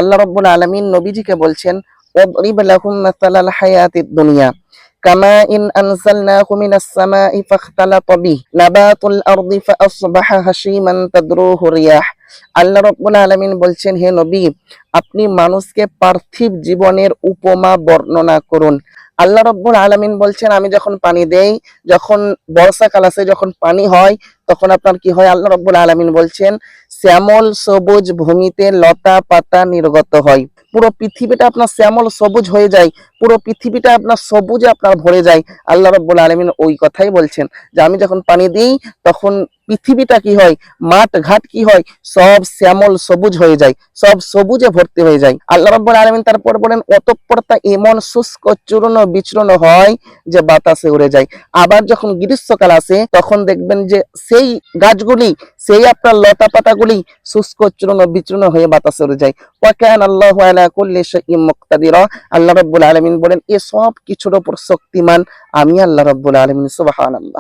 আল্লাহ রাব্বুল আলামিন নবীজিকে বলছেন, ওয়াদরিব লাহুম মাসালাল হায়াতিদ দুনিয়া কামাইন আনজালনাহু মিনাস সামাই ফাখতালাতা বিহি নাবাতুল আরদি ফাআসবাহা হাশীমান তাদরুহু রিয়াহ। আল্লাহ রাব্বুল আলামিন বলছেন, হে নবী, আপনি মানুষকে পার্থিব জীবনের উপমা বর্ণনা করুন। আল্লাহ রাব্বুল আলামিন বলছেন, আমি যখন পানি দেই, যখন বর্ষাকাল আসে, যখন পানি হয়, তখন আপনার কি হয়? আল্লাহ রাব্বুল আলামিন বলছেন, শ্যামল সবুজ ভূমিতে লতা পাতা নির্গত হয়। পুরো পৃথিবীটা আপনার শ্যামল সবুজ হয়ে যায়, পুরো পৃথিবীটা আপনার সবুজে আপনার ভরে যায়। আল্লাহ রাব্বুল আলামিন ওই কথাই বলছেন যে আমি যখন পানি দিই, তখন পৃথিবীটা কি হয়, মাঠ ঘাট কি হয়, সব শ্যামল সবুজ হয়ে যায়, সব সবুজে ভর্তি হয়ে যায়। আল্লাহ রাব্বুল আলামিন তারপর বলেন, অতঃপর তা এমন শুষ্ক চূর্ণ বিচূর্ণ হয় যে বাতাসে উড়ে যায়। আবার যখন গ্রীষ্মকাল আসে, তখন দেখবেন যে সেই গাছগুলি, সেই আপনার লতা পাতাগুলি শুষ্ক চূর্ণ বিচূর্ণ হয়ে বাতাসে উড়ে যায়। ওয়া কানা আল্লাহু আলা কুল্লি শাইইন মুকতাদিরা। আল্লাহ রাব্বুল আলামিন বলেন, এ সব কিছুর উপর শক্তিমান আমি আল্লাহ রাব্বুল আলামিন। সুবহানাল্লাহ।